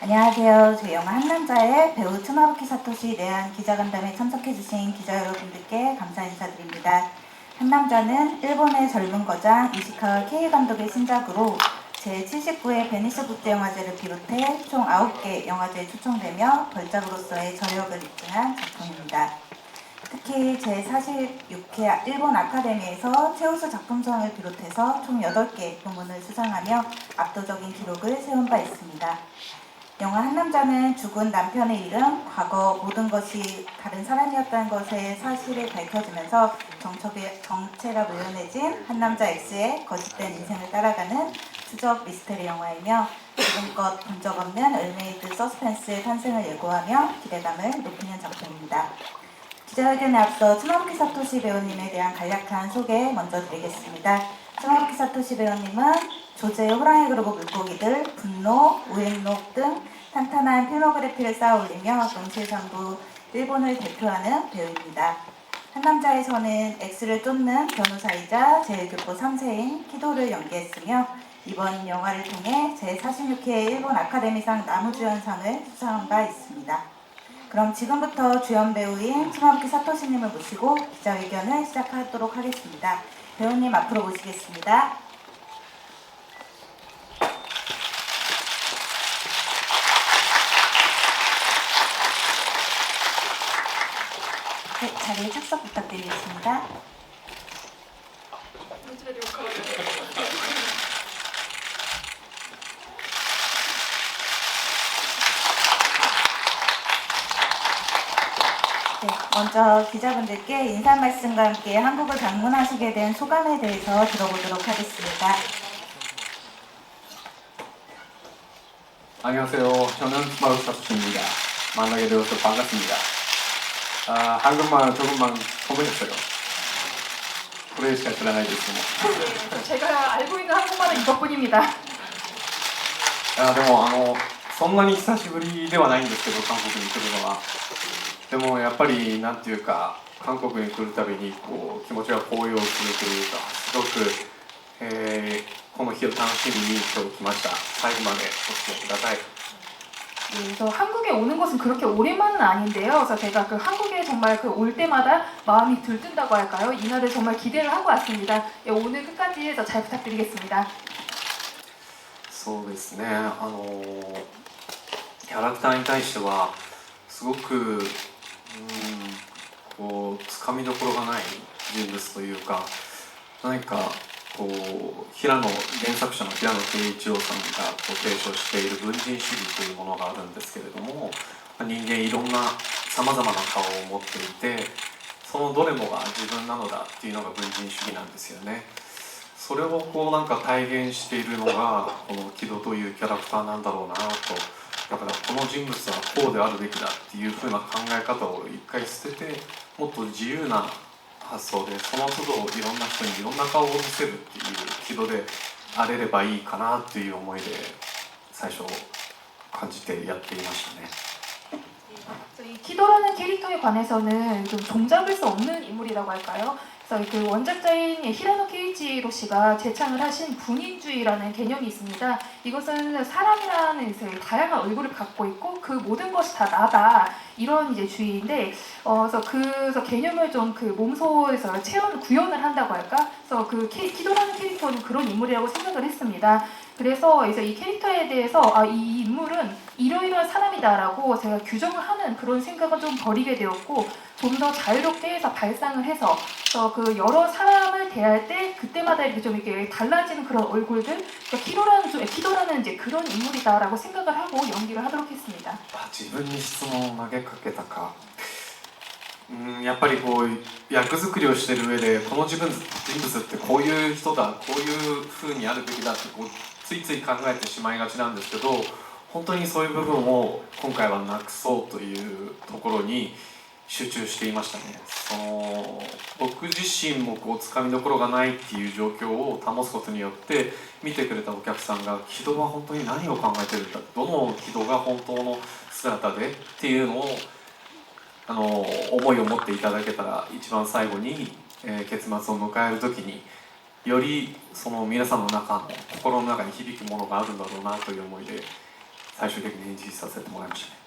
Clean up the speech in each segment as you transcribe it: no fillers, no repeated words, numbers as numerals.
안녕하세요. 저희 영화 한남자의 배우 츠마부키 사토시 내한 기자간담회 참석해주신 기자 여러분들께 감사 인사드립니다. 한남자는 일본의 젊은 거장 이시카와 K 감독의 신작으로 제79회 베니스 국제영화제를 비롯해 총 9개 영화제에 초청되며 걸작으로서의 저력을 입증한 작품입니다. 특히 제46회 일본 아카데미에서 최우수 작품상을 비롯해서 총 8개 부문을 수상하며 압도적인 기록을 세운 바 있습니다. 영화 한남자는 죽은 남편의 이름, 과거 모든 것이 다른 사람이었다는 것의 사실을 밝혀지면서 정체가 묘연해진 한남자 X의 거짓된 인생을 따라가는 추적 미스터리 영화이며 지금껏 본 적 없는 을메이드 서스펜스의 탄생을 예고하며 기대감을 높이는 작품입니다. 기자회견에 앞서 츠마부키 사토시 배우님에 대한 간략한 소개 먼저 드리겠습니다. 츠마부키 사토시 배우님은 조제의 호랑이 그루브 물고기들, 분노, 우행록 등 탄탄한 필모그래피를 쌓아올리며 명실상부 일본을 대표하는 배우입니다. 한남자에서는 X를 쫓는 변호사이자 제1교포 3세인 키도를 연기했으며 이번 영화를 통해 제46회 일본 아카데미상 나무주연상을 수상한 바 있습니다. 그럼 지금부터 주연 배우인 츠마부키 사토시님을 모시고 기자회견을 시작하도록 하겠습니다. 배우님 앞으로 모시겠습니다. 네, 자리에 착석 부탁드리겠습니다. 네, 먼저 기자분들께 인사 말씀과 함께 한국을 방문하시게 된 소감에 대해서 들어보도록 하겠습니다. 안녕하세요. 저는 츠마부키 사토시입니다. 만나게 되어서 반갑습니다. 한국말 조금만 공부했어요. これしか知らないですもん。 제가 알고 있는 한국말은 이것뿐입니다. でもそんなに久しぶりではないんですけど、韓国に来るのは。でもやっぱりなんていうか、韓国に来るたびにこう気持ちが高揚するというか、すごく、この日を楽しみに今日来ました。最後までお付き合いください。 그래서 한국에 오는 것은 그렇게 오랜만은 아닌데요. 그래서 제가 그 한국에 정말 그 올 때마다 마음이 들뜬다고 할까요? 이날을 정말 기대를 하고 왔습니다. 예, 오늘 끝까지 해서 잘 부탁드리겠습니다. そうですね。キャラクターに対してはすごくこうつかみどころがない人物というか、何かこう原作者の平野啓一郎さんがこう提唱している文人主義というものがあるんですけれども、人間いろんなさまざまな顔を持っていて、そのどれもが自分なのだっていうのが文人主義なんですよね。それをこうなんか体現しているのがこの木戸というキャラクターなんだろうなと。だからこの人物はこうであるべきだっていうふうな考え方を一回捨てて、もっと自由な発想でその都度いろんな人にいろんな顔を見せるっていう木戸であれればいいかなという思いで最初感じてやっていましたね。 이 키도라는 캐릭터에 관해서는 좀 종잡을 수 없는 인물이라고 할까요? 그래서 그 원작자인 히라노 케이치로 씨가 제창을 하신 군인주의라는 개념이 있습니다. 이것은 사람이라는 다양한 얼굴을 갖고 있고 그 모든 것이 다 나다 이런 이제 주의인데, 그래서 개념을 좀 그 몸소에서 구현을 한다고 할까? 그래서 그 키도라는 캐릭터는 그런 인물이라고 생각을 했습니다. 그래서 이제 이 캐릭터에 대해서 이 인물은 이러이러한 사람이다라고 제가 규정을 하는 그런 생각을 좀 버리게 되었고, 좀 더 자유롭게 해서 발상을 해서 그 여러 사람을 대할 때 그때마다 이렇게 좀 이렇게 달라지는 그런 얼굴들, 그러니까 키도라는 이제 그런 인물이다라고 생각을 하고 연기를 하도록 했습니다. 自分に質問を投げかけたか。やっぱりこう役作りをしている上でこの人物ってこういう人だ、こういう風にあるべきだってこうついつい考えてしまいがちなんですけど、本当にそういう部分を今回はなくそうというところに集中していましたね。僕自身もこうつかみどころがないっていう状況を保つことによって見てくれたお客さんが木戸は本当に何を考えてるんだ、どの木戸が本当の姿でっていうのを思いを持っていただけたら一番最後に、結末を迎える時によりその皆さんの中の心の中に響くものがあるんだろうなという思いで最終的に演じさせてもらいましたね。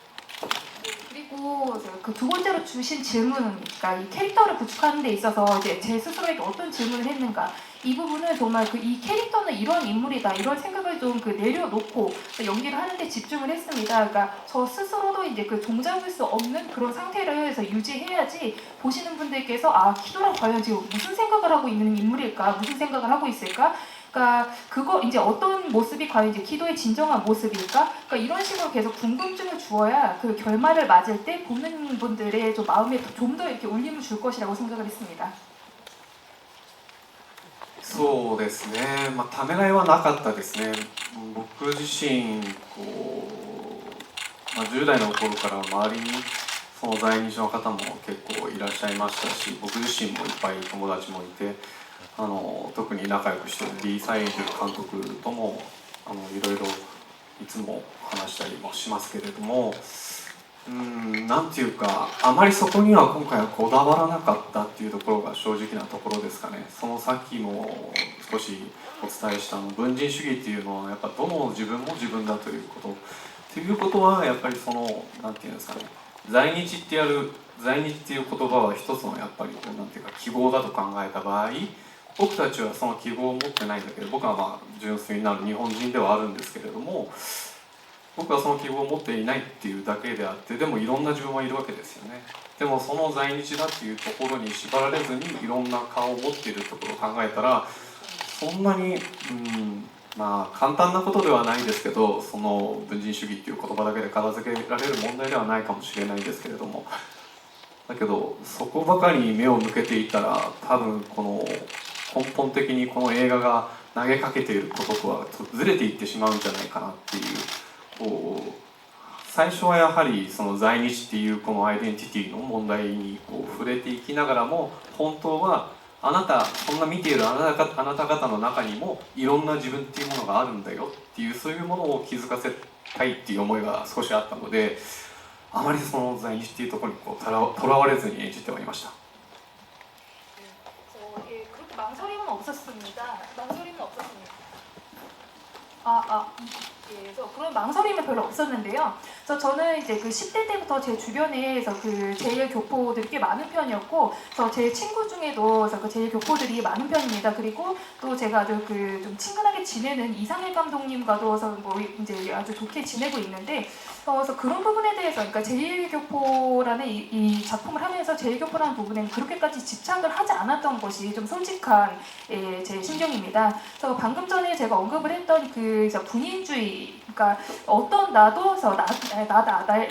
그리고 그 두 번째로 주신 질문, 그러니까 이 캐릭터를 구축하는 데 있어서 이제 제 스스로에게 어떤 질문을 했는가, 이 부분은 정말 그 이 캐릭터는 이런 인물이다 이런 생각을 좀 그 내려놓고 연기를 하는데 집중을 했습니다. 그러니까 저 스스로도 이제 그 종잡을 수 없는 그런 상태를 해서 유지해야지 보시는 분들께서 아, 키도랑 과연 지금 무슨 생각을 하고 있는 인물일까, 무슨 생각을 하고 있을까. 그러니까 그거 이제 어떤 모습이 과연 이제 키도의 진정한 모습일까? 그러니까 이런 식으로 계속 궁금증을 주어야 그 결말을 맞을 때 보는 분들의 좀 마음에 좀 더 이렇게 울림을 줄 것이라고 생각을 했습니다. そうですね、ためらいはなかったですね。僕自身10代の頃から周りにその在日の方も結構いらっしゃいましたし、僕自身もいっぱい友達もいて、特に仲良くしてるリー・サイル監督ともいろいろいつも話したりもしますけれども、なんていうかあまりそこには今回はこだわらなかったっていうところが正直なところですかね。そのさっきも少しお伝えした文人主義っていうのはやっぱどの自分も自分だということっていうことはやっぱりそのなんていうんですかね、在日っていう言葉は一つのやっぱりなんていうか記号だと考えた場合、僕たちはその記号を持ってないんだけど、僕は純粋なる日本人ではあるんですけれども、僕はその記号を持っていないっていうだけであって、でもいろんな自分はいるわけですよね。でもその在日だっていうところに縛られずにいろんな顔を持っているところを考えたら、そんなに簡単なことではないですけど、その文人主義っていう言葉だけで片付けられる問題ではないかもしれないですけれども、だけどそこばかりに目を向けていたら、多分この根本的にこの映画が投げかけていることとはずれていってしまうんじゃないかなっていう、最初はやはりその在日っていうこのアイデンティティの問題に触れていきながらも、本当はあなた、そんな見ているあなた方の中にもいろんな自分っていうものがあるんだよっていう、そういうものを気づかせたいっていう思いが少しあったので、あまりその在日っていうところにとらわれずに演じてはいました。그렇게 망설임은 없었습니다. 망설임은 없었습니다. 그래서 그런 망설임은 별로 없었는데요. 그래서 저는 이제 그 10대 때부터 제 주변에서 그 제일 교포들이 꽤 많은 편이었고, 그래서 제 친구 중에도 그래서 그 제일 교포들이 많은 편입니다. 그리고 또 제가 아주 그 좀 친근하게 지내는 이상일 감독님과도 뭐 이제 아주 좋게 지내고 있는데, 그래서 그런 부분에 대해서, 그러니까 제일교포라는 이 작품을 하면서 제일교포라는 부분에는 그렇게까지 집착을 하지 않았던 것이 좀 솔직한 제 심정입니다. 그래서 방금 전에 제가 언급을 했던 그 분인주의, 그러니까 어떤 나도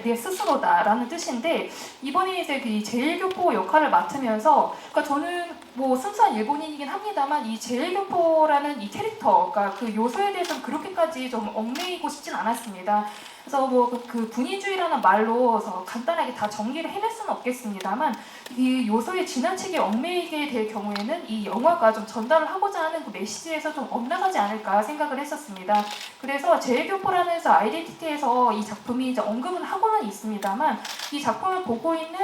내 스스로다라는 뜻인데, 이번에 이제 그 제일교포 역할을 맡으면서, 그러니까 저는 뭐 순수한 일본인이긴 합니다만 이 제일교포라는 이 캐릭터, 그러니까 그 요소에 대해서는 그렇게까지 좀 얽매이고 싶진 않았습니다. 그래서 뭐 그 분위주의라는 말로 간단하게 다 정리를 해낼 수는 없겠습니다만, 이 요소에 지나치게 얽매이게 될 경우에는 이 영화가 좀 전달을 하고자 하는 그 메시지에서 좀 엇나가지 않을까 생각을 했었습니다. 그래서 제일교포라는 아이덴티티에서 이 작품이 이제 언급은 하고는 있습니다만, 이 작품을 보고 있는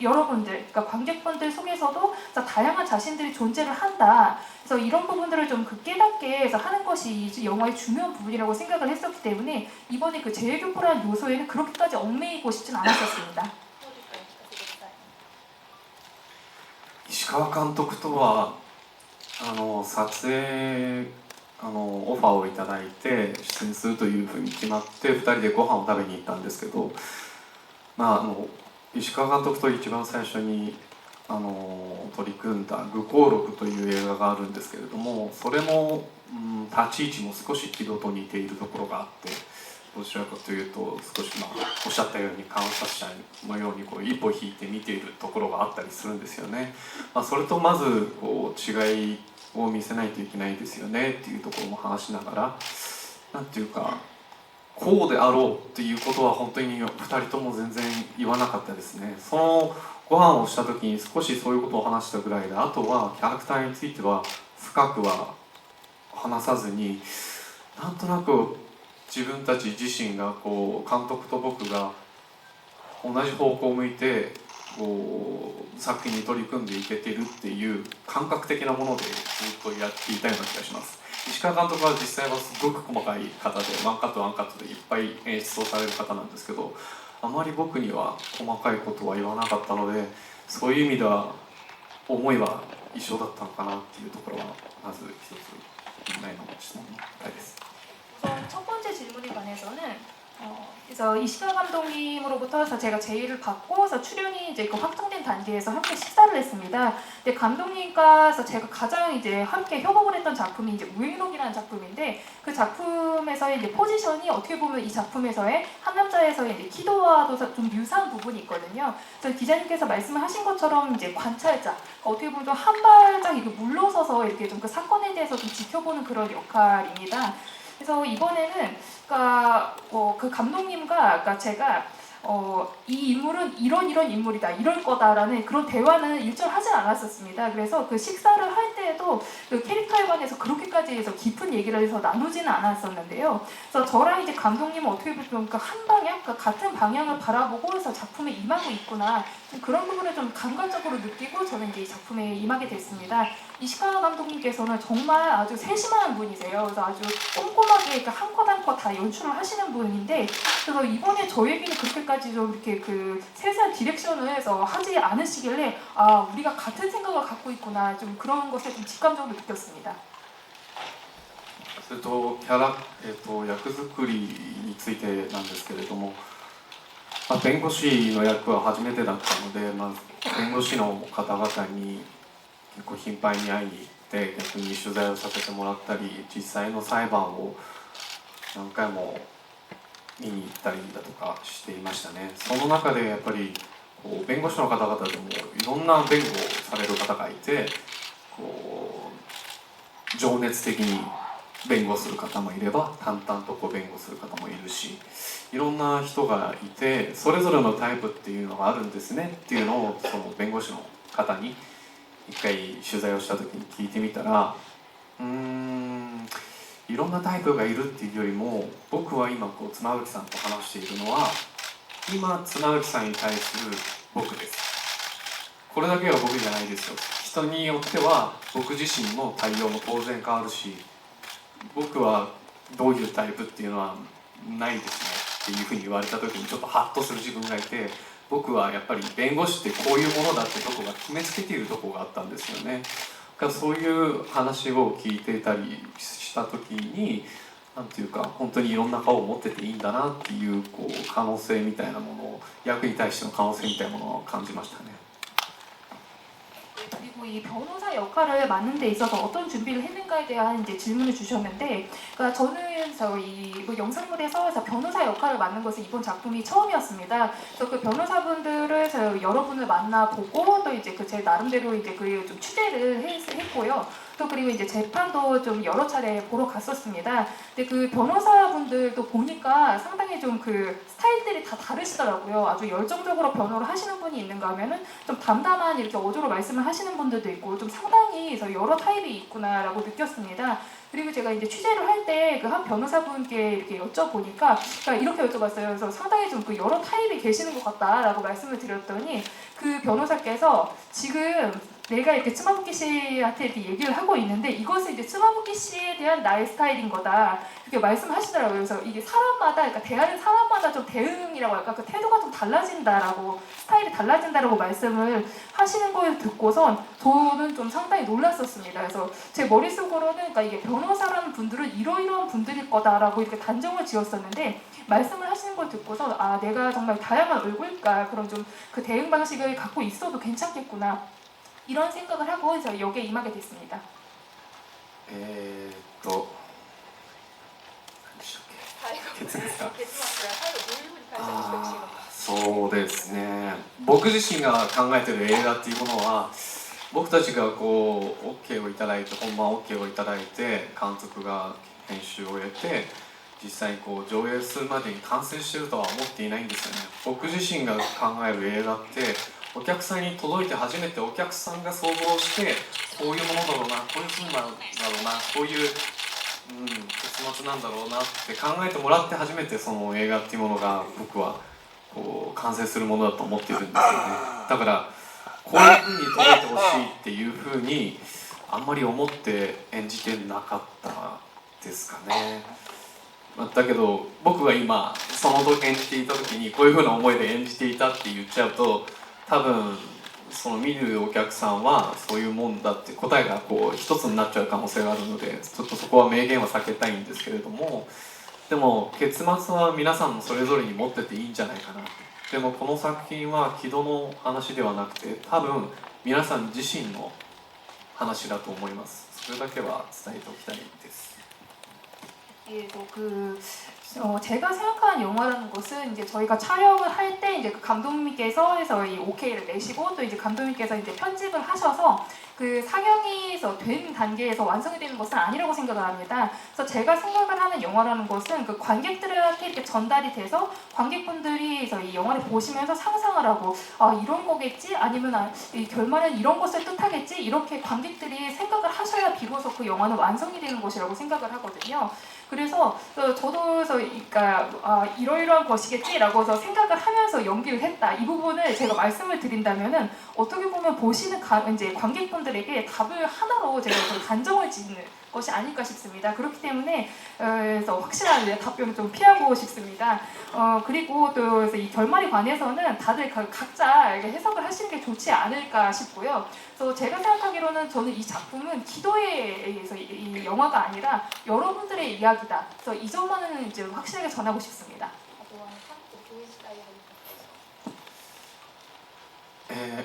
여러분들, 그러니까 관객분들 속에서도 다양한 자신들이 존재를 한다. 그래서 이런 부분들을 좀 깨닫게 해서 하는 것이 이 영화의 중요한 부분이라고 생각을 했었기 때문에 이번에 그 제일교포라는 요소에는 그렇게까지 얽매이고 싶진 않았었습니다. 石川監督とは撮影オファーをいただいて出演するというふうに決まって2人でご飯を食べに行ったんですけど、石川監督と一番最初に取り組んだ「愚行録」という映画があるんですけれども、それの、立ち位置も少し軌道と似ているところがあって、どちらかというと少しおっしゃったように観察者のように一歩引いて見ているところがあったりするんですよね。それとまず違いを見せないといけないですよねっていうところも話しながら、なんていうかこうであろうっていうことは本当に2人とも全然言わなかったですね。そのご飯をした時に少しそういうことを話したぐらいで、あとはキャラクターについては深くは話さずに、なんとなく自分たち自身が監督と僕が同じ方向を向いて作品に取り組んでいけてるっていう感覚的なものでずっとやっていたような気がします。石川監督は実際はすごく細かい方でワンカットワンカットでいっぱい演出をされる方なんですけど、あまり僕には細かいことは言わなかったので、そういう意味では思いは一緒だったのかなっていうところはまず一つ前の質問の答えです。 우선 첫 번째 질문에 관해서는 그래서 이시카 감독님으로부터 그래서 제가 제의를 받고 그래서 출연이 이제 그 확정된 단계에서 함께 식사를 했습니다. 근데 감독님과 그래서 제가 가장 이제 함께 협업을 했던 작품이 이제 우행록이라는 작품인데 그 작품에서의 이제 포지션이 어떻게 보면 이 작품에서의 한 남자에서의 이제 키도와도 좀 유사한 부분이 있거든요. 그래서 기자님께서 말씀을 하신 것처럼 이제 관찰자, 어떻게 보면 좀 한 발짝 이렇게 물러서서 이렇게 좀 그 사건에 대해서 좀 지켜보는 그런 역할입니다. 그래서 이번에는 그러니까 그 감독님과 그러니까 제가 이 인물은 이런 인물이다, 이럴 거다라는 그런 대화는 일절 하진 않았었습니다. 그래서 그 식사를 할 때에도 그 캐릭터에 관해서 그렇게까지 해서 깊은 얘기를 해서 나누지는 않았었는데요. 그래서 저랑 이제 감독님은 어떻게 보면 한 방향, 그러니까 같은 방향을 바라보고 해서 작품에 임하고 있구나, 좀 그런 부분을 좀 감각적으로 느끼고 저는 이제 이 작품에 임하게 됐습니다. 이시카 감독님께서는 정말 아주 세심한 분이세요. 그래서 아주 꼼꼼하게 한 컷 한 컷 다 연출을 하시는 분인데, 그래서 이번에 저에게는 그렇게까지 좀 이렇게 그 세세한 디렉션을 해서 하지 않으시길래 아, 우리가 같은 생각을 갖고 있구나, 좀 그런 것을 좀 직감적으로 느꼈습니다. それと役作りについてなんですけれども、弁護士の役は初めてだったので、弁護士の方々に結構頻繁に会いに行って逆に取材をさせてもらったり、実際の裁判を何回も見に行ったりだとかしていましたね。その中でやっぱり弁護士の方々でもいろんな弁護をされる方がいて、情熱的に弁護する方もいれば淡々と弁護する方もいるし、いろんな人がいて、それぞれのタイプっていうのがあるんですねっていうのをその弁護士の方に一回取材をした時に聞いてみたら、いろんなタイプがいるっていうよりも、僕は今妻夫木さんと話しているのは今妻夫木さんに対する僕です。これだけは僕じゃないですよ。人によっては僕自身の対応も当然変わるし、僕はどういうタイプっていうのはないですねっていうふうに言われた時にちょっとハッとする自分がいて、僕はやっぱり弁護士ってこういうものだってとこが決めつけているとこがあったんですよね。だからそういう話を聞いていたりした時に、なんていうか本当にいろんな顔を持ってていいんだなっていう可能性みたいなものを、役に対しての可能性みたいなものを感じましたね。 그리고 이 변호사 역할을 맡는 데 있어서 어떤 준비를 했는가에 대한 이제 질문을 주셨는데, 그러니까 저는 저희 영상물에서 변호사 역할을 맡는 것은 이번 작품이 처음이었습니다. 그래서 그 변호사분들을 여러분을 만나보고 또 이제 제 나름대로 이제 좀 취재를 했고요. 또 그리고 이제 재판도 좀 여러 차례 보러 갔었습니다. 근데 그 변호사분들도 보니까 상당히 좀 그 스타일들이 다 다르시더라고요. 아주 열정적으로 변호를 하시는 분이 있는가 하면은 좀 담담한 이렇게 어조로 말씀을 하시는 분들도 있고, 좀 상당히 여러 타입이 있구나라고 느꼈습니다. 그리고 제가 이제 취재를 할 때 그 한 변호사분께 이렇게 여쭤보니까, 그러니까 이렇게 여쭤봤어요. 그래서 상당히 좀 그 여러 타입이 계시는 것 같다라고 말씀을 드렸더니 그 변호사께서 지금 내가 이렇게 츠마부키 씨한테 이렇게 얘기를 하고 있는데 이것은 이제 츠마부키 씨에 대한 나의 스타일인 거다, 이렇게 말씀하시더라고요. 그래서 이게 사람마다, 그러니까 대하는 사람마다 좀 대응이라고 할까, 그 태도가 좀 달라진다라고, 스타일이 달라진다라고 말씀을 하시는 걸 듣고선 저는 좀 상당히 놀랐었습니다. 그래서 제 머릿속으로는 그러니까 이게 변호사라는 분들은 이러이러한 분들일 거다라고 이렇게 단정을 지었었는데, 말씀을 하시는 걸 듣고서 아, 내가 정말 다양한 얼굴과 그런 좀 그 대응 방식을 갖고 있어도 괜찮겠구나, 이런 생각을 하고 해서 여기에 임하게 됐습니다. 何でしたっけ？結ですか？そうですね。僕自身が考えている映画っていうものは、僕たちがOK をいただいて、本番 OK をいただいて、監督が編集を得て、実際に上映するまでに完成しているとは思っていないんですよね。僕自身が考える映画ってお客さんに届いて初めてお客さんが想像してこういうものだろうな、こういう風なんだろうな、こういう結末なんだろうなって考えてもらって初めてその映画っていうものが僕は完成するものだと思っているんですよね。だからこういう風に届いてほしいっていう風にあんまり思って演じてなかったですかね。だけど僕が今その時演じていた時にこういうふうな思いで演じていたって言っちゃうと、多分その見るお客さんはそういうもんだって答えがこう一つになっちゃう可能性があるので、ちょっとそこは明言は避けたいんですけれども、でも結末は皆さんもそれぞれに持ってていいんじゃないかな。でもこの作品は木戸の話ではなくて、多分皆さん自身の話だと思います。それだけは伝えておきたいです。제가 생각하는 영화라는 것은 이제 저희가 촬영을 할 때 이제 그 감독님께서 해서 이 오케이를 내시고 또 이제 감독님께서 이제 편집을 하셔서 그 상영이 된 단계에서 완성이 되는 것은 아니라고 생각을 합니다. 그래서 제가 생각을 하는 영화라는 것은 그 관객들한테 이렇게 전달이 돼서 관객분들이 이 영화를 보시면서 상상을 하고 이런 거겠지, 아니면 이 결말은 이런 것을 뜻하겠지, 이렇게 관객들이 생각을 하셔야 비로소 그 영화는 완성이 되는 것이라고 생각을 하거든요. 그래서 저도 그러니까 이러이러한 것이겠지라고 해서 생각을 하면서 연기를 했다. 이 부분을 제가 말씀을 드린다면은 어떻게 보면 보시는 이제 관객분들에게 답을 하나로 제가 단정을 짓는 것이 아닐까 싶습니다. 그렇기 때문에 그래서 확실한 답변을 좀 피하고 싶습니다. 그리고 또 이 결말에 관해서는 다들 각자 해석을 하시는 게 좋지 않을까 싶고요. 그래서 제가 생각하기로는 저는 이 작품은 기도에 의해서 이 영화가 아니라 여러분들의 이야기다. 그래서 이 점만은 이제 확실하게 전하고 싶습니다.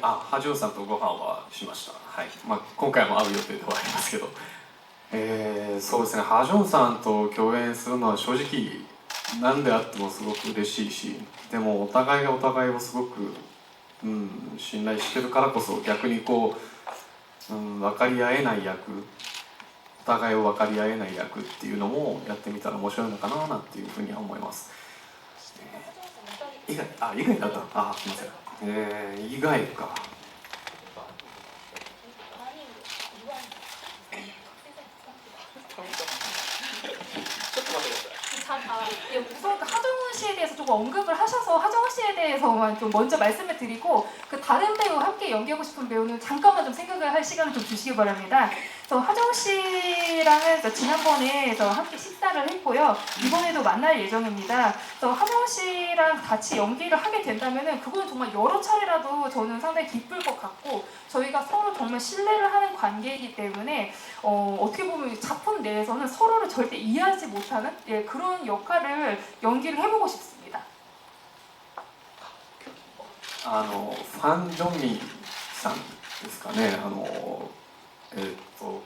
ハジョンさんとご飯はしました。はい。今回も会う予定ではありますけど、そうですね。ハジョンさんと共演するのは正直何であってもすごく嬉しいし、でもお互いがお互いをすごく、信頼してるからこそ逆にこう、分かり合えない役、お互いを分かり合えない役っていうのもやってみたら面白いのかななんていうふうには思います。意外だった。すみません。意外か。우선 그 하정우 씨에 대해서 조금 언급을 하셔서 하정우 씨에 대해서만 좀 먼저 말씀을 드리고 그 다른 배우 함께 연기하고 싶은 배우는 잠깐만 좀 생각을 할 시간을 좀 주시기 바랍니다. 그래서 하정우 씨랑은 지난번에 함께 식사를 했고요. 이번에도 만날 예정입니다. 그래서 하정우 씨랑 같이 연기를 하게 된다면은 그건 정말 여러 차례라도 저는 상당히 기쁠 것 같고, 저희가 서로 정말 신뢰를 하는 관계이기 때문에 어떻게 보면 작품 내에서는 서로를 절대 이해하지 못하는 그런 역할을 연기를 해보고 싶습니다. ファン・ジョンミンさんですかね。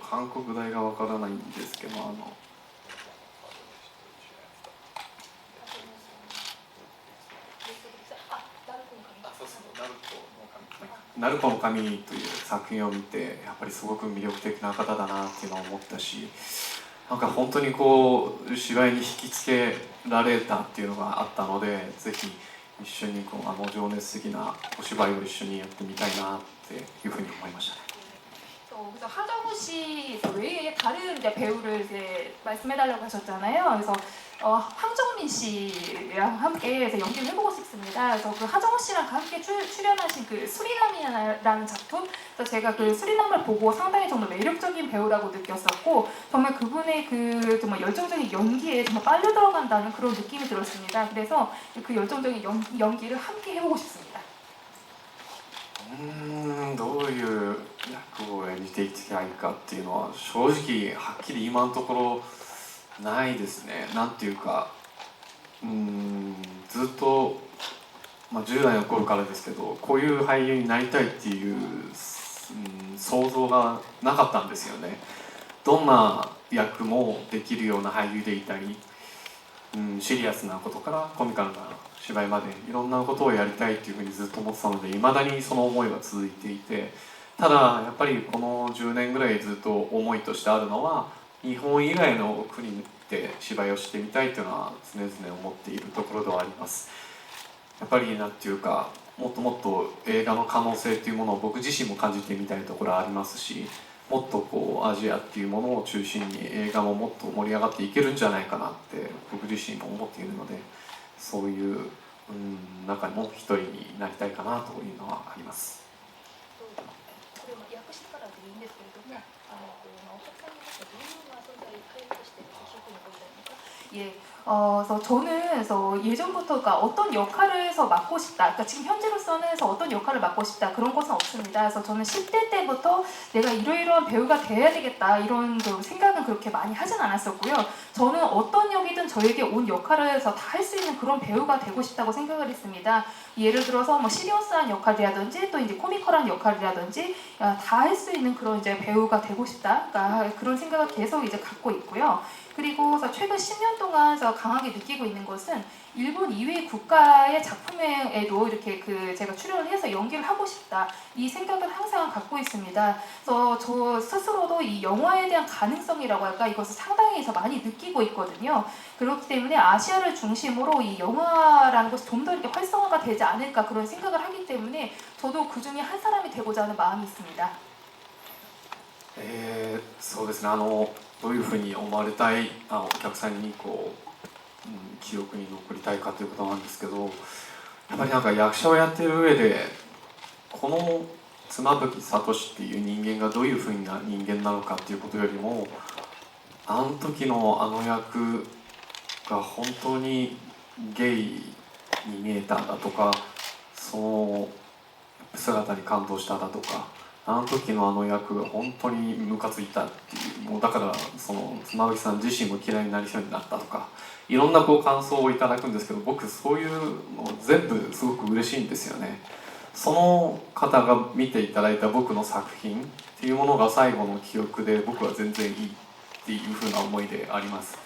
韓国大がわからないんですけど、ナルコの神という作品を見て、やっぱりすごく魅力的な方だなっていうのを思ったし、なんか本当にこう芝居に引きつけられたっていうのがあったので、ぜひ一緒に情熱的なお芝居を一緒にやってみたいなっていうふうに思いましたね。 그래서 하정우 씨 외에 다른 이제 배우를 이제 말씀해달라고 하셨잖아요. 그래서 황정민 씨랑 함께 해서 연기를 해보고 싶습니다. 그래서 그 하정우 씨랑 함께 출연하신 그 수리남이라는 작품, 그래서 제가 그 수리남을 보고 상당히 정말 매력적인 배우라고 느꼈었고, 정말 그분의 그 정말 열정적인 연기에 정말 빨려 들어간다는 그런 느낌이 들었습니다. 그래서 그 열정적인 연기를 함께 해보고 싶습니다. どういう役を演じていきたいかっていうのは正直はっきり今のところないですね。なんていうか、ずっと、10代の頃からですけど、こういう俳優になりたいっていう、想像がなかったんですよね。どんな役もできるような俳優でいたり、シリアスなことからコミカルな芝居までいろんなことをやりたいっていうふうにずっと思ってたので、いまだにその思いは続いていて、ただやっぱりこの10年ぐらいずっと思いとしてあるのは、日本以外の国で芝居をしてみたいというのは常々思っているところではあります。やっぱりなんていうか、もっともっと映画の可能性っていうものを僕自身も感じてみたいところはありますし、もっとこうアジアっていうものを中心に映画ももっと盛り上がっていけるんじゃないかなって僕自身も思っているので、そういう中の一人になりたいかなというのはあります。それを訳してからでいいんですけれども、お客さんにとってどういう存在を俳優として印象に残りたいのか。예, 그래서 저는 그래서 예전부터 그러니까 어떤 역할을서 맡고 싶다. 그러니까 지금 현재로서는 그래서 어떤 역할을 맡고 싶다 그런 것은 없습니다. 그래서 저는 10대 때부터 내가 이러이러한 배우가 돼야 되겠다 이런 그 생각은 그렇게 많이 하진 않았었고요. 저는 어떤 역이든 저에게 온 역할을 해서 다 할 수 있는 그런 배우가 되고 싶다고 생각을 했습니다. 예를 들어서 뭐 시리어스한 역할이라든지 또 이제 코미컬한 역할이라든지 다 할 수 있는 그런 이제 배우가 되고 싶다. 그러니까 그런 생각을 계속 이제 갖고 있고요. 그리고 최근 10년 동안 강하게 느끼고 있는 것은 일본 이외 국가의 작품에도 이렇게 제가 출연을 해서 연기를 하고 싶다 이 생각을 항상 갖고 있습니다. 그래서 저 스스로도 이 영화에 대한 가능성이라고 할까 이것을 상당히 많이 느끼고 있거든요. 그렇기 때문에 아시아를 중심으로 이 영화라는 것이 좀 더 이렇게 활성화가 되지 않을까 그런 생각을 하기 때문에 저도 그 중에 한 사람이 되고자 하는 마음이 있습니다. そうですね、どういうふうに思われたいお客さんに記憶に残りたいかということなんですけど、やっぱりなんか役者をやってる上でこの妻夫木聡っていう人間がどういうふうな人間なのかっていうことよりも、あの時のあの役が本当にゲイに見えたんだとか、その姿に感動しただとか、あの時のあの役が本当にムカついたっていう、もうだからその妻夫木さん自身も嫌いになりそうになったとか、いろんな感想をいただくんですけど、僕そういうの全部すごく嬉しいんですよね。その方が見ていただいた僕の作品っていうものが最後の記憶で僕は全然いいっていうふうな思いであります。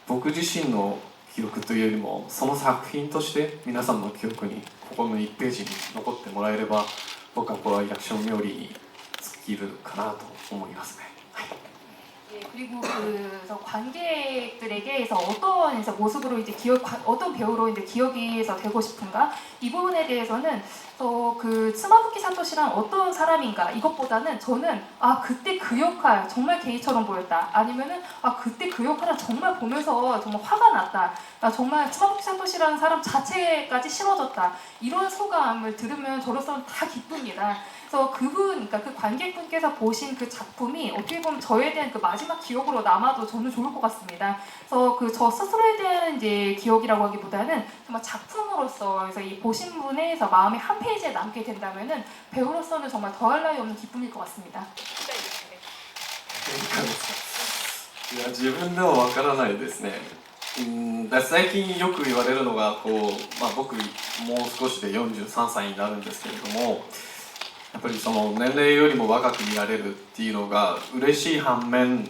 僕自身の記憶というよりもその作品として皆さんの記憶にここの1ページに残ってもらえれば、僕はこれは役所冥利に尽きるかなと思いますね。예, 그리고 관객들에게서 어떤 모습으로 이제 어떤 배우로 이제 기억이 되고 싶은가 이 부분에 대해서는 스마부키 사토시란 어떤 사람인가 이것보다는 저는 그때 그 역할 정말 게이처럼 보였다, 아니면은 그때 그 역할은 정말 보면서 정말 화가 났다, 정말 스마부키 사토시라는 사람 자체까지 싫어졌다 이런 소감을 들으면 저로서는 다 기쁩니다. 그래서 그러니까 그 관객분께서 보신 그 작품이 어떻게 보면 저에 대한 그 마지막 기억으로 남아도 저는 좋을 것 같습니다. 그래서 저 스스로에 대한 이제 기억이라고 하기보다는 정말 작품으로서, 그래서 이 보신 분의 마음이 한 페이지에 남게 된다면은 배우로서는 정말 더할 나위 없는 기쁨일 것 같습니다. いや、自分でもわからないですね。最近よく言われるのが僕もう少しで43歳になるんですけれども、やっぱりその年齢よりも若く見られるっていうのが嬉しい反面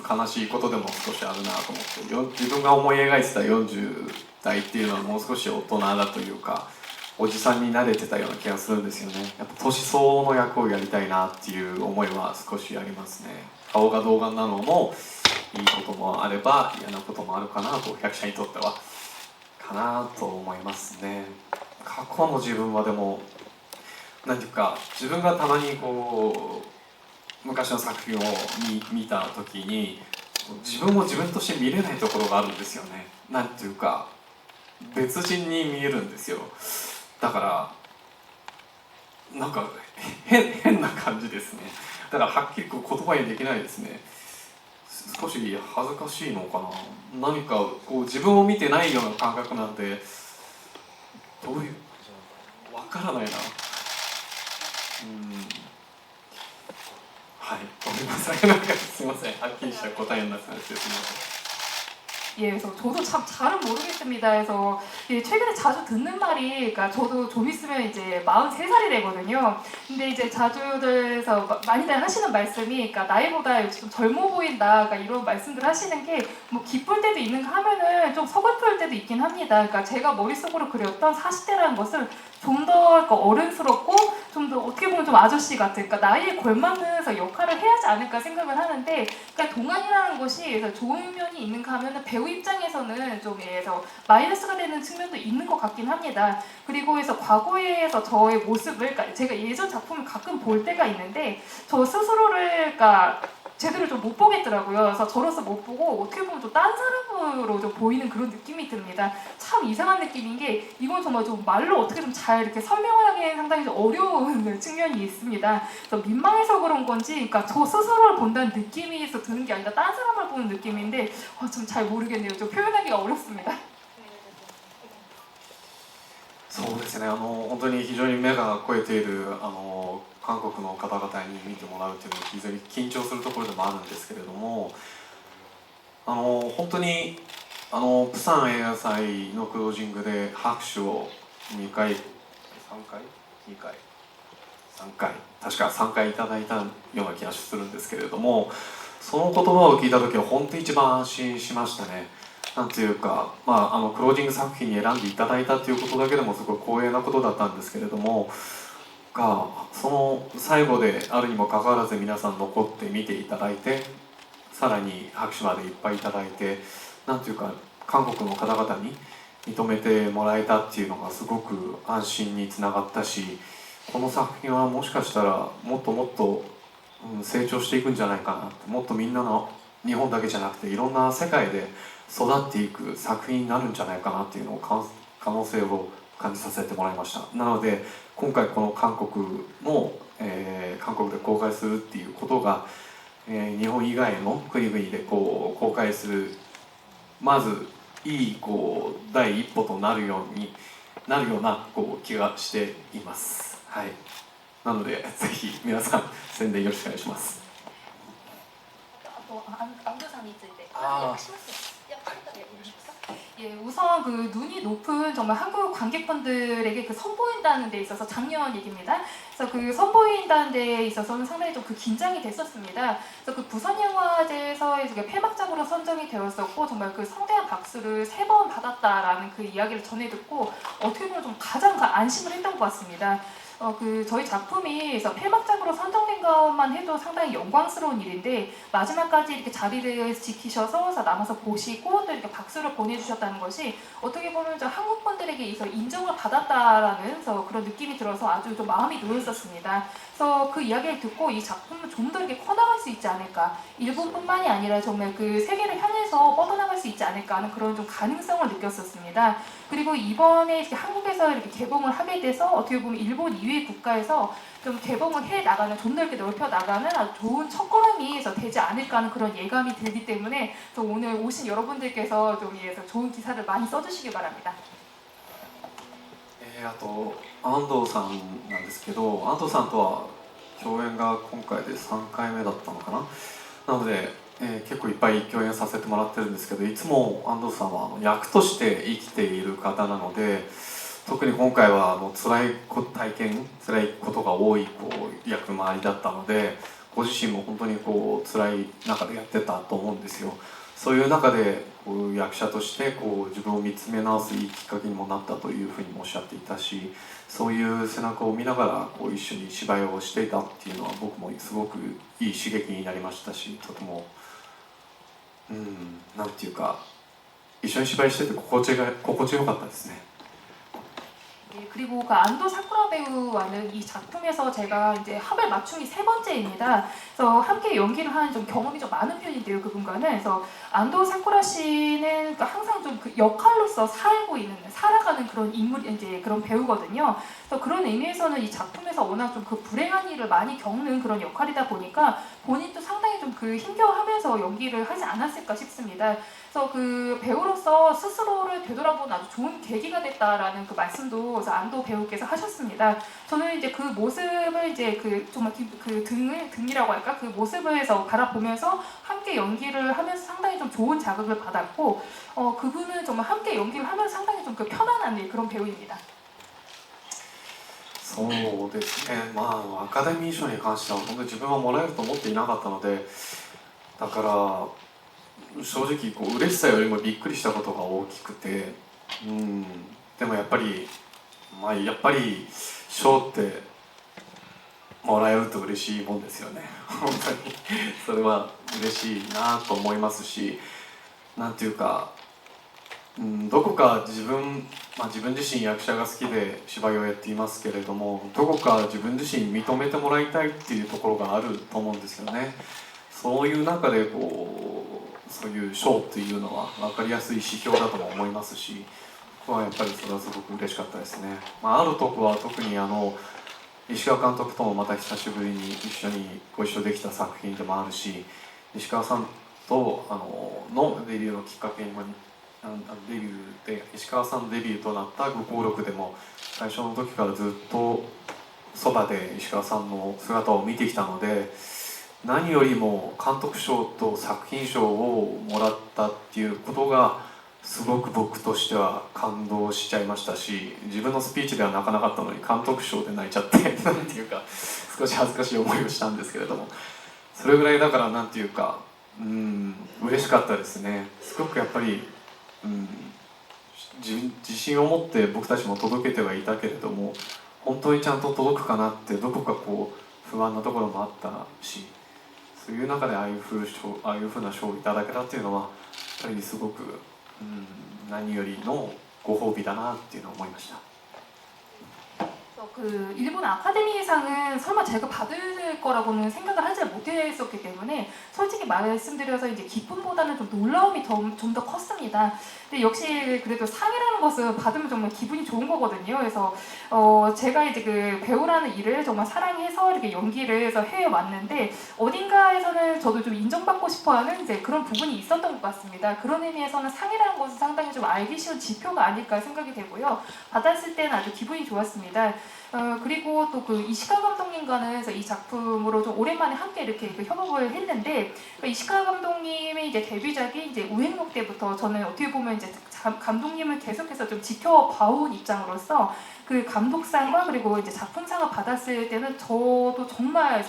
悲しいことでも少しあるなと思って、自分が思い描いてた40代っていうのはもう少し大人だというかおじさんに慣れてたような気がするんですよね。やっぱ年相応の役をやりたいなっていう思いは少しありますね。顔が童顔なのもいいこともあれば嫌なこともあるかなと、役者にとってはかなと思いますね。過去の自分はでもなんていうか、自分がたまに昔の作品を見た時に自分を自分として見れないところがあるんですよね。なんていうか別人に見えるんですよ。だからなんか変な感じですね。だからはっきり言葉にできないですね。少し恥ずかしいのかな。何か自分を見てないような感覚なんで、どういうわからないな。はい、ごめんなさい。なんかすいません。はっきりした答えになってなくてすみません。 예, 그래서 저도 참 잘은 모르겠습니다. 그래서 최근에 자주 듣는 말이, 그러니까 저도 좀 있으면 이제 43살이 되거든요. 근데 이제 자주들에서 많이들 하시는 말씀이, 그러니까 나이보다 좀 젊어 보인다, 그러니까 이런 말씀들 하시는 게 뭐 기쁠 때도 있는가 하면은 좀 서글플 때도 있긴 합니다. 그러니까 제가 머릿속으로 그렸던 40대라는 것을 좀 더 어른스럽고 좀 더 어떻게 보면 좀 아저씨 같은, 그러니까 나이에 걸맞는 역할을 해야 하지 않을까 생각을 하는데, 그러니까 동안이라는 것이 좋은 면이 있는가 하면은 배우 입장에서는 좀 마이너스가 되는 측면도 있는 것 같긴 합니다. 그리고 과거에서 저의 모습을, 그러니까 제가 예전 작품을 가끔 볼 때가 있는데 저 스스로를, 그러니까 제대로 좀 못 보겠더라고요. 그래서 저로서 못 보고 어떻게 보면 좀 딴 사람으로 좀 보이는 그런 느낌이 듭니다. 참 이상한 느낌인 게 이건 정말 좀 말로 어떻게 좀 잘 이렇게 설명하기엔 상당히 좀 어려운 측면이 있습니다. 그래서 민망해서 그런 건지, 그러니까 저 스스로를 본다는 느낌이 드는 게 아니라 딴 사람을 보는 느낌인데 좀 잘 모르겠네요. 좀 표현하기가 어렵습니다. そうですね、本当に非常に目が肥えている韓国の方々に見てもらうというのは非常に緊張するところでもあるんですけれども、本当にプサン映画祭のクロージングで拍手を2回3回2回3回確か3回いただいたような気がするんですけれども、その言葉を聞いた時は本当に一番安心しましたね。なんていうか、クロージング作品に選んでいただいたということだけでもすごい光栄なことだったんですけれども、その最後であるにもかかわらず皆さん残って見ていただいて、さらに拍手までいっぱいいただいて、なんていうか韓国の方々に認めてもらえたっていうのがすごく安心につながったし、この作品はもしかしたらもっともっと成長していくんじゃないかなって、もっとみんなの日本だけじゃなくていろんな世界で育っていく作品になるんじゃないかなっていうのを可能性を感じさせてもらいました。なので今回この韓国の、韓国で公開するっていうことが、日本以外の国々でこう公開するまずいい第一歩となるような気がしています。はい。なのでぜひ皆さん宣伝よろしくお願いします。 안도산에ついて 예, 우선 그 눈이 높은 정말 한국 관객분들에게 그 선보인다는 데 있어서 작년 얘기입니다. 그래서 그 선보인다는 데 있어서는 상당히 좀 그 긴장이 됐었습니다. 그래서 그 부산영화제에서 폐막작으로 선정이 되었었고 정말 그 성대한 박수를 3번 받았다라는 그 이야기를 전해 듣고 어떻게 보면 좀 가장 안심을 했던 것 같습니다. 저희 작품이 그래서 폐막작으로 선정된 것만 해도 상당히 영광스러운 일인데 마지막까지 이렇게 자리를 지키셔서 남아서 보시고 또 이렇게 박수를 보내주셨다는 것이 어떻게 보면 한국 분들에게 인정을 받았다라는 그런 느낌이 들어서 아주 좀 마음이 놓였었습니다. 그래서 그 이야기를 듣고 이 작품을 좀 더 이렇게 커나갈 수 있지 않을까, 일본뿐만이 아니라 정말 그 세계를 향해서 뻗어나갈 수 있지 않을까 하는 그런 좀 가능성을 느꼈었습니다. 그리고 이번에 이렇게 한국에서 이렇게 개봉을 하게 돼서 어떻게 보면 일본 이외의 국가에서 좀 개봉을 해 나가는, 좀 더 이렇게 넓혀 나가는 아주 좋은 첫걸음이 되지 않을까 하는 그런 예감이 들기 때문에 오늘 오신 여러분들께서 좀 좋은 기사를 많이 써주시기 바랍니다. あと安藤さんなんですけど、安藤さんとは共演が今回で3回目だったのかな。なので、結構いっぱい共演させてもらってるんですけど、いつも安藤さんは役として生きている方なので、特に今回は辛い体験、辛いことが多い役回りだったので、ご自身も本当に辛い中でやってたと思うんですよ。そういう中で役者として自分を見つめ直すいいきっかけにもなったというふうにもおっしゃっていたし、そういう背中を見ながら一緒に芝居をしていたっていうのは僕もすごくいい刺激になりましたし、とてもなんていうか一緒に芝居してて心地よかったですね。 네, 그리고 그 안도 사쿠라 배우와는 이 작품에서 제가 이제 합을 맞춤이 3번째입니다. 그래서 함께 연기를 하는 좀 경험이 좀 많은 편인데요, 그분과는. 그래서 안도 사쿠라 씨는 항상 좀 그 역할로서 살아가는 그런 인물, 이제 그런 배우거든요. 그래서 그런 의미에서는 이 작품에서 워낙 좀 그 불행한 일을 많이 겪는 그런 역할이다 보니까 본인도 상당히 좀 그 힘겨워하면서 연기를 하지 않았을까 싶습니다. 그래서 그 배우로서 스스로를 되돌아보는 아주 좋은 계기가 됐다라는 그 말씀도 안도 배우께서 하셨습니다. 저는 이제 그 모습을 이제 그 정말 그 등이라고 할까, 그 모습을 해서 바라보면서 함께 연기를 하면서 상당히 좀 좋은 자극을 받았고, 그분은 정말 함께 연기를 하면서 상당히 좀 그 편안한 그런 배우입니다. そうですね、アカデミー賞に関しては本当に自分はもらえると思っていなかったので、だから正直嬉しさよりもびっくりしたことが大きくて、でもやっぱり賞ってもらえると嬉しいもんですよね。本当にそれは嬉しいなと思いますし、なんていうか、どこか自分自身役者が好きで芝居をやっていますけれども、どこか自分自身認めてもらいたいっていうところがあると思うんですよね。そういう中でそういう賞っていうのは分かりやすい指標だとも思いますし、僕はやっぱりそれはすごく嬉しかったですね。あるとこは特に石川監督ともまた久しぶりに一緒にご一緒できた作品でもあるし、石川さんとのデビューのきっかけにもデビューで石川さんのデビューとなった「五行録」でも最初の時からずっとそばで石川さんの姿を見てきたので、何よりも監督賞と作品賞をもらったっていうことがすごく僕としては感動しちゃいましたし、自分のスピーチでは泣かなかったのに監督賞で泣いちゃってなんていうか少し恥ずかしい思いをしたんですけれども、それぐらいだからなんていうか嬉しかったですね。すごくやっぱり自信を持って僕たちも届けてはいたけれども、本当にちゃんと届くかなってどこか不安なところもあったし、そういう中でああいうふうな賞をいただけたっていうのはやっぱりすごく何よりのご褒美だなっていうのを思いました。 그 일본 아카데미상은 설마 제가 받을 거라고는 생각을 하지 못했었기 때문에 솔직히 말씀드려서 이제 기쁨보다는 좀 놀라움이 좀 더 컸습니다. 근데 역시 그래도 상이라는 것은 받으면 정말 기분이 좋은 거거든요. 그래서 제가 이제 그 배우라는 일을 정말 사랑해서 이렇게 연기를 해서 해왔는데 어딘가에서는 저도 좀 인정받고 싶어하는 이제 그런 부분이 있었던 것 같습니다. 그런 의미에서는 상이라는 것은 상당히 좀 알기 쉬운 지표가 아닐까 생각이 되고요. 받았을 때는 아주 기분이 좋았습니다. 그리고 또 그 이시카 감독님과는 이 작품으로 좀 오랜만에 함께 이렇게 협업을 했는데, 이시카 감독님의 이제 데뷔작이 이제 우행록 때부터 저는 어떻게 보면 이제 감독님을 계속해서 좀 지켜봐온 입장으로서 그 감독상과 그리고 이제 작품상을 받았을 때는 저도 정말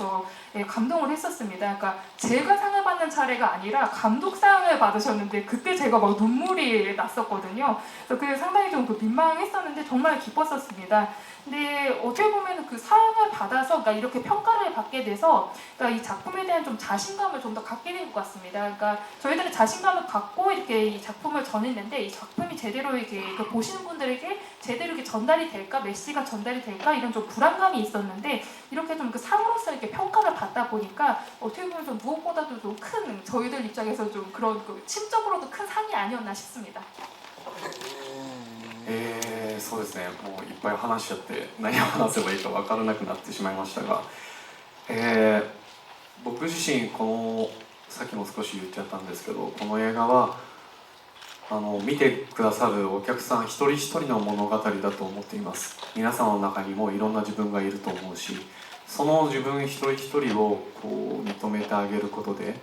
감동을 했었습니다. 그러니까 제가 상을 받는 차례가 아니라 감독상을 받으셨는데 그때 제가 막 눈물이 났었거든요. 그래서 그 상당히 좀 민망했었는데 정말 기뻤었습니다. 근데 어떻게 보면 그 상을 받아서 그러니까 이렇게 평가를 받게 돼서 그러니까 이 작품에 대한 좀 자신감을 좀 더 갖게 된 것 같습니다. 그러니까 저희들은 자신감을 갖고 이렇게 이 작품을 전했는데 이 작품이 제대로 이렇게 보시는 분들에게 제대로 이렇게 전달이 될까, 메시지가 전달이 될까 이런 좀 불안감이 있었는데 이렇게 좀 그 상으로서 이렇게 평가를 받다 보니까 어떻게 보면 좀 무엇보다도 좀 큰 저희들 입장에서 좀 그런 심적으로도 큰 상이 아니었나 싶습니다. そうですね、もういっぱい話しちゃって何を話せばいいか分からなくなってしまいましたが、僕自身さっきも少し言っちゃったんですけど、この映画は見てくださるお客さん一人一人の物語だと思っています。皆さんの中にもいろんな自分がいると思うし、その自分一人一人を認めてあげることで、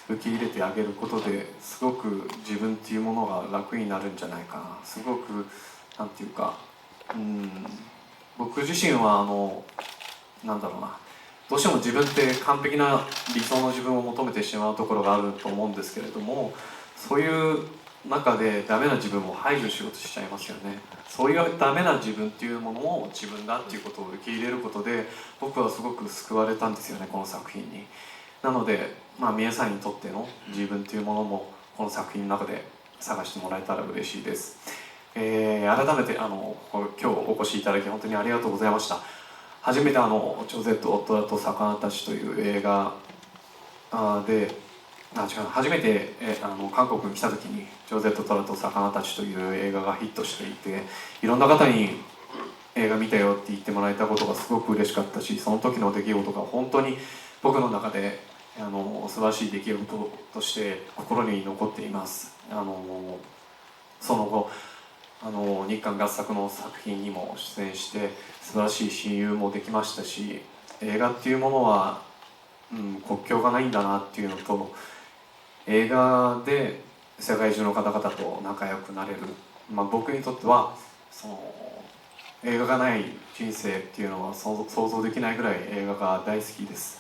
受け入れてあげることですごく自分っていうものが楽になるんじゃないかな。すごくなんていうか、僕自身はなんだろうな、どうしても自分って完璧な理想の自分を求めてしまうところがあると思うんですけれども、そういう中でダメな自分を排除しようとしちゃいますよね。そういうダメな自分っていうものを自分だっていうことを受け入れることで僕はすごく救われたんですよね、この作品に。なので、皆さんにとっての自分っていうものもこの作品の中で探してもらえたら嬉しいです。改めて今日お越しいただき本当にありがとうございました。初めてジョゼと夫と魚たちという映画で初めて韓国に来た時にジョゼとトラと魚たちという映画がヒットしていて、いろんな方に映画見たよって言ってもらえたことがすごく嬉しかったし、その時の出来事が本当に僕の中で素晴らしい出来事として心に残っています。その後日韓合作の作品にも出演して素晴らしい親友もできましたし、映画っていうものは、国境がないんだなっていうのと、映画で世界中の方々と仲良くなれる、僕にとっては映画がない人生っていうのは想像できないぐらい映画が大好きです。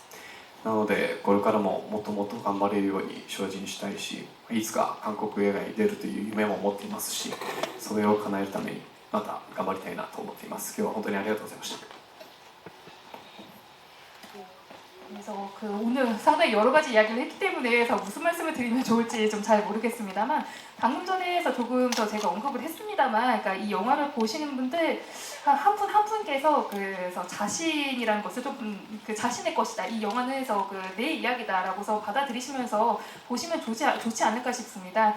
なのでこれからももっともっと頑張れるように精進したいし、いつか韓国映画に出るという夢も持っていますし、それを叶えるためにまた頑張りたいなと思っています。今日は本当にありがとうございました。 그래서 그 오늘 상당히 여러 가지 이야기를 했기 때문에 그래서 무슨 말씀을 드리면 좋을지 좀 잘 모르겠습니다만 방금 전에서 조금 더 제가 언급을 했습니다만 그러니까 이 영화를 보시는 분들 한 분 한 분께서 그래서 자신이라는 것을 좀 그 자신의 것이다 이 영화는 해서 그 내 이야기다라고서 받아들이시면서 보시면 좋지 않을까 싶습니다.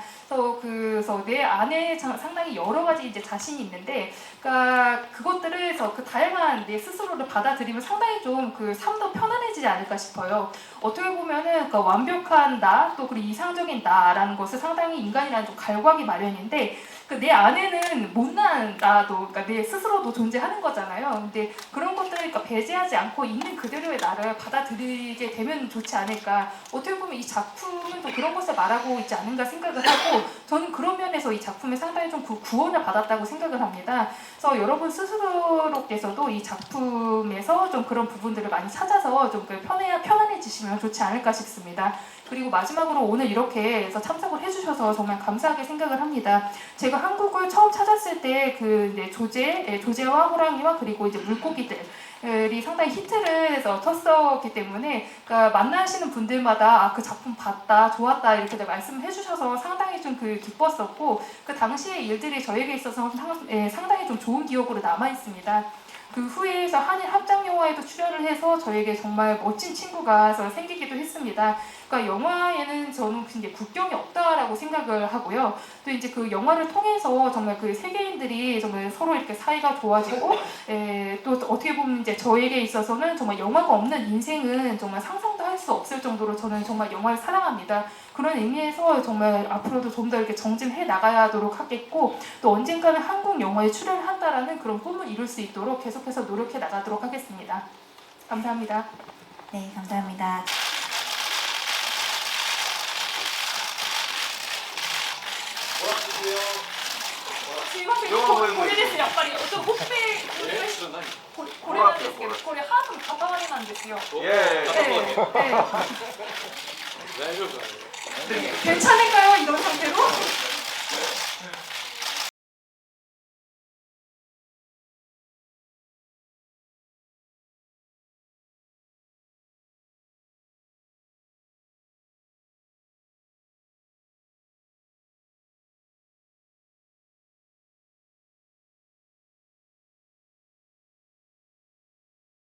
그래서 내 안에 상당히 여러 가지 이제 자신이 있는데 그러니까 그것들을 해서 그 다양한 내 스스로를 받아들이면 상당히 좀 그 삶도 편안해지지 않을까 싶어요. 어떻게 보면은 그 완벽한 나 또 그리고 이상적인 나라는 것을 상당히 인간이라는 좀 갈구하기 마련인데 그 내 안에는 못난 나도 그러니까 내 스스로도 존재하는 거잖아요. 근데 그런 것들을 그러니까 배제하지 않고 있는 그대로의 나를 받아들이게 되면 좋지 않을까. 어떻게 보면 이 작품은 또 그런 것을 말하고 있지 않은가 생각을 하고 저는 그런 면에서 이 작품에 상당히 좀 구원을 받았다고 생각을 합니다. 그래서 여러분 스스로께서도 이 작품에서 좀 그런 부분들을 많이 찾아서 좀 편안해지시면 좋지 않을까 싶습니다. 그리고 마지막으로 오늘 이렇게 해서 참석을 해주셔서 정말 감사하게 생각을 합니다. 제가 한국을 처음 찾았을 때 그 조제와 호랑이와 그리고 이제 물고기들이 상당히 히트를 해서 쳤었기 때문에 그러니까 만나시는 분들마다 그 작품 봤다, 좋았다 이렇게 말씀을 해주셔서 상당히 좀 그 기뻤었고 그 당시의 일들이 저에게 있어서 상당히 좀 좋은 기억으로 남아 있습니다. 그 후에서 한일 합작 영화에도 출연을 해서 저에게 정말 멋진 친구가 생기기도 했습니다. 그러니까 영화에는 저는 이제 국경이 없다라고 생각을 하고요. 또 이제 그 영화를 통해서 정말 그 세계인들이 정말 서로 이렇게 사이가 좋아지고, 또 어떻게 보면 이제 저에게 있어서는 정말 영화가 없는 인생은 정말 상상도 할 수 없을 정도로 저는 정말 영화를 사랑합니다. 그런 의미에서 정말 앞으로도 좀 더 이렇게 정진해 나가도록 하겠고, 또 언젠가는 한국 영화에 출연한다라는 그런 꿈을 이룰 수 있도록 계속해서 노력해 나가도록 하겠습니다. 감사합니다. 네, 감사합니다. すいません、これですやっぱりちょっとほっぺこれなんですけどこれハートの塊なんですよ。괜찮을까요 이런 상태로?